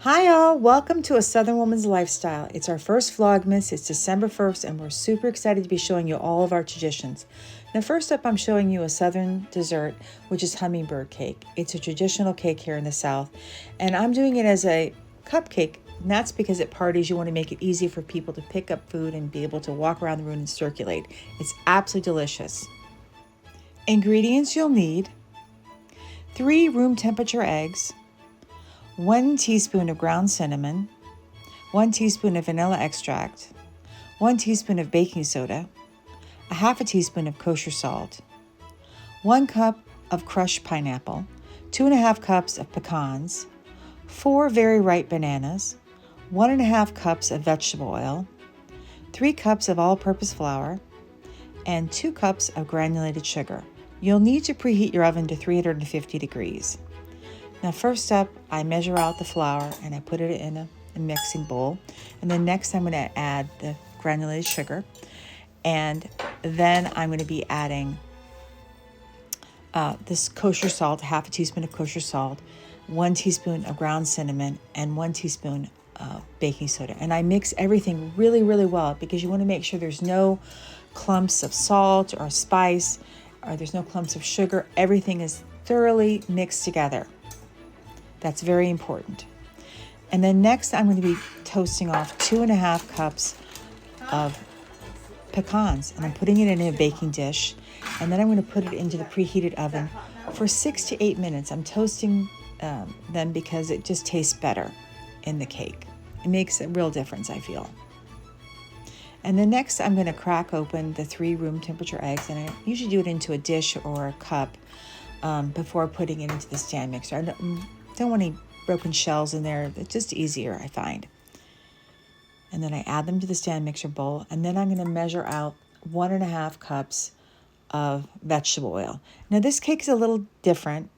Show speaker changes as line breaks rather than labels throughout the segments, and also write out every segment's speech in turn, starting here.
Hi all, welcome to A Southern Woman's Lifestyle. It's our first Vlogmas, it's December 1st, and we're super excited to be showing you all of our traditions. Now first up, I'm showing you a Southern dessert, which is Hummingbird cake. It's a traditional cake here in the South, and I'm doing it as a cupcake, and that's because at parties you want to make it easy for people to pick up food and be able to walk around the room and circulate. It's absolutely delicious. Ingredients you'll need: 3 room temperature eggs, 1 teaspoon of ground cinnamon, 1 teaspoon of vanilla extract, 1 teaspoon of baking soda, a half a teaspoon of kosher salt, 1 cup of crushed pineapple, 2.5 cups of pecans, 4 very ripe bananas, 1.5 cups of vegetable oil, 3 cups of all-purpose flour, and 2 cups of granulated sugar. You'll need to preheat your oven to 350 degrees. Now first up, I measure out the flour and I put it in a mixing bowl. And then next I'm going to add the granulated sugar. And then I'm going to be adding this kosher salt, half a teaspoon of kosher salt, 1 teaspoon of ground cinnamon, and 1 teaspoon of baking soda. And I mix everything really, really well because you want to make sure there's no clumps of salt or spice, or there's no clumps of sugar. Everything is thoroughly mixed together. That's very important. And then next I'm going to be toasting off 2.5 cups of pecans, and I'm putting it in a baking dish, and then I'm going to put it into the preheated oven for 6 to 8 minutes. I'm toasting them because it just tastes better in the cake. It makes a real difference, I feel. And then next I'm going to crack open the 3 room temperature eggs, and I usually do it into a dish or a cup before putting it into the stand mixer. I don't want any broken shells in there. It's just easier, I find. And then I add them to the stand mixer bowl, and then I'm going to measure out 1.5 cups of vegetable oil. Now this cake is a little different.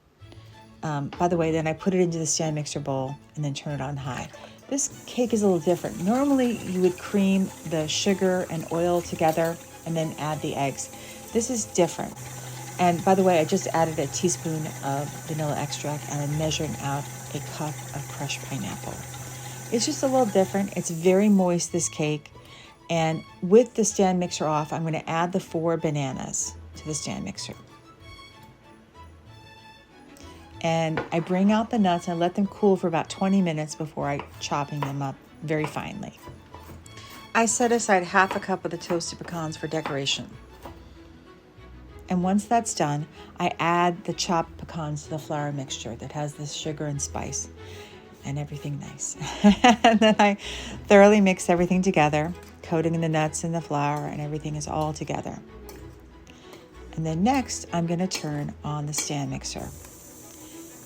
By the way, then I put it into the stand mixer bowl and then turn it on high. This cake is a little different. Normally you would cream the sugar and oil together and then add the eggs. This is different. And by the way, I just added a teaspoon of vanilla extract, and I'm measuring out a cup of crushed pineapple. It's just a little different. It's very moist, this cake. And with the stand mixer off, I'm going to add the 4 bananas to the stand mixer. And I bring out the nuts and let them cool for about 20 minutes before I chopping them up very finely. I set aside half a cup of the toasted pecans for decoration. And once that's done, I add the chopped pecans to the flour mixture that has the sugar and spice and everything nice. And then I thoroughly mix everything together, coating the nuts and the flour, and everything is all together. And then next, I'm going to turn on the stand mixer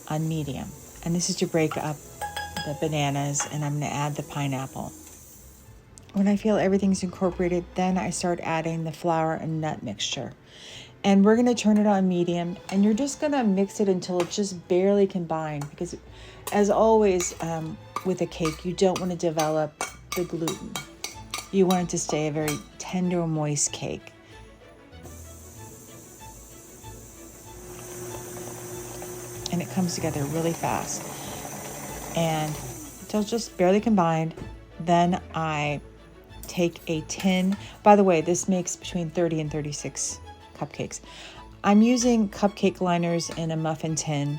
on medium. And this is to break up the bananas, and I'm going to add the pineapple. When I feel everything's incorporated, then I start adding the flour and nut mixture. And we're going to turn it on medium, and you're just going to mix it until it's just barely combined, because as always with a cake, you don't want to develop the gluten. You want it to stay a very tender, moist cake. And it comes together really fast. And until it's just barely combined, then I take a tin. By the way, this makes between 30 and 36 cupcakes. I'm using cupcake liners in a muffin tin,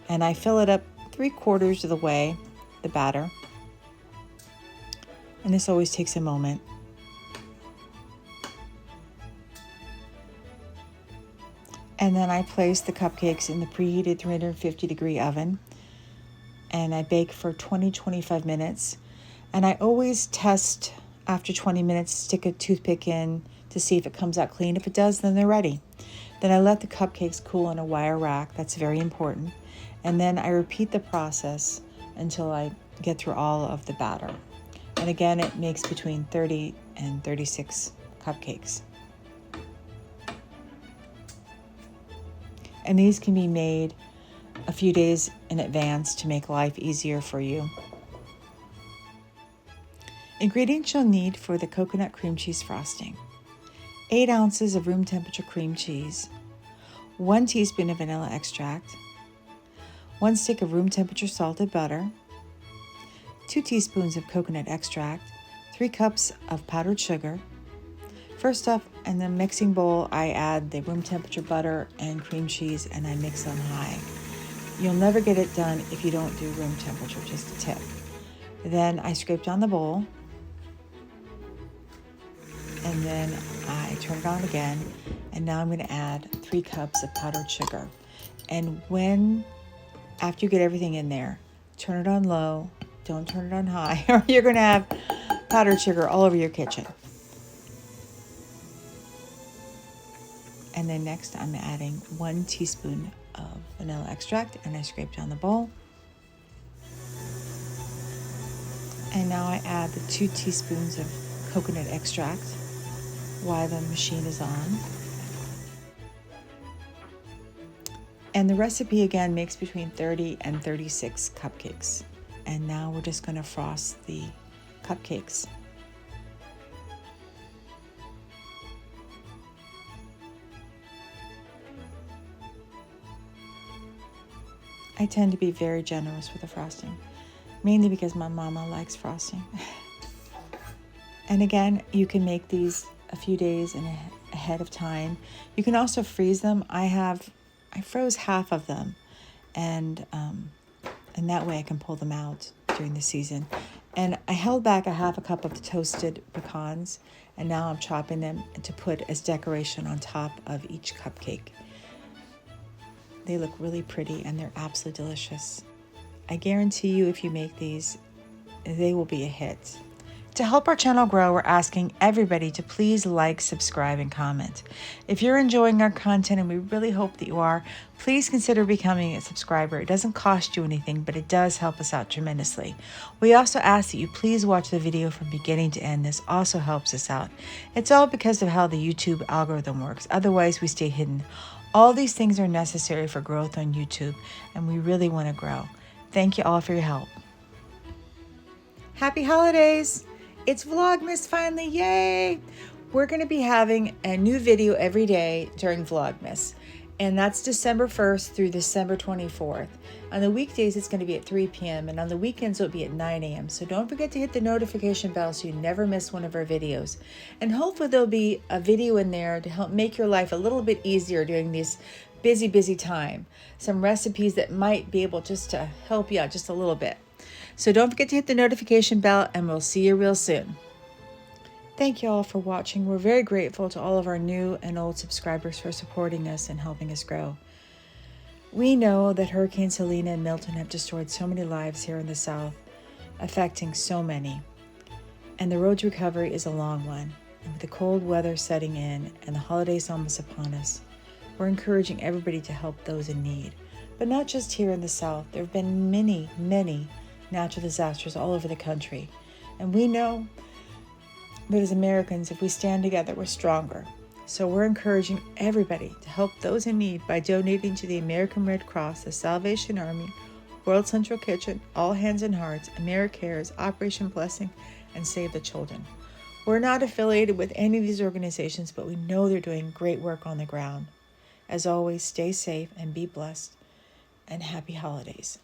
and I fill it up 3/4 of the way, the batter. And this always takes a moment. And then I place the cupcakes in the preheated 350 degree oven, and I bake for 20-25 minutes. And I always test after 20 minutes, stick a toothpick in to see if it comes out clean. If it does, then they're ready. Then I let the cupcakes cool on a wire rack. That's very important. And then I repeat the process until I get through all of the batter. And again, it makes between 30 and 36 cupcakes. And these can be made a few days in advance to make life easier for you. Ingredients you'll need for the coconut cream cheese frosting: 8 ounces of room temperature cream cheese, 1 teaspoon of vanilla extract, 1 stick of room temperature salted butter, 2 teaspoons of coconut extract, 3 cups of powdered sugar. First up, in the mixing bowl, I add the room temperature butter and cream cheese, and I mix on high. You'll never get it done if you don't do room temperature, just a tip. Then I scrape down the bowl, and then I turn it on again, and now I'm going to add 3 cups of powdered sugar. And after you get everything in there, turn it on low, don't turn it on high, or you're going to have powdered sugar all over your kitchen. And then next I'm adding 1 teaspoon of vanilla extract, and I scrape down the bowl. And now I add the 2 teaspoons of coconut extract while the machine is on. And the recipe again makes between 30 and 36 cupcakes. And now we're just going to frost the cupcakes. I tend to be very generous with the frosting, mainly because my mama likes frosting. And again, you can make these a few days ahead of time. You can also freeze them. I froze half of them, and that way I can pull them out during the season. And I held back a half a cup of the toasted pecans, and now I'm chopping them to put as decoration on top of each cupcake. They look really pretty and they're absolutely delicious. I guarantee you if you make these, they will be a hit. To help our channel grow, we're asking everybody to please like, subscribe, and comment. If you're enjoying our content, and we really hope that you are, please consider becoming a subscriber. It doesn't cost you anything, but it does help us out tremendously. We also ask that you please watch the video from beginning to end. This also helps us out. It's all because of how the YouTube algorithm works. Otherwise, we stay hidden. All these things are necessary for growth on YouTube, and we really want to grow. Thank you all for your help. Happy holidays! It's Vlogmas finally, yay! We're going to be having a new video every day during Vlogmas, and that's December 1st through December 24th. On the weekdays, it's going to be at 3 p.m., and on the weekends, it'll be at 9 a.m. So don't forget to hit the notification bell so you never miss one of our videos. And hopefully there'll be a video in there to help make your life a little bit easier during this busy, busy time. Some recipes that might be able just to help you out just a little bit. So don't forget to hit the notification bell, and we'll see you real soon. Thank you all for watching. We're very grateful to all of our new and old subscribers for supporting us and helping us grow. We know that Hurricanes Helene and Milton have destroyed so many lives here in the South, affecting so many. And the road to recovery is a long one. And with the cold weather setting in and the holidays almost upon us, we're encouraging everybody to help those in need. But not just here in the South. There have been many, many natural disasters all over the country. And we know that as Americans, if we stand together, we're stronger. So we're encouraging everybody to help those in need by donating to the American Red Cross, the Salvation Army, World Central Kitchen, All Hands and Hearts, AmeriCares, Operation Blessing, and Save the Children. We're not affiliated with any of these organizations, but we know they're doing great work on the ground. As always, stay safe and be blessed, and happy holidays.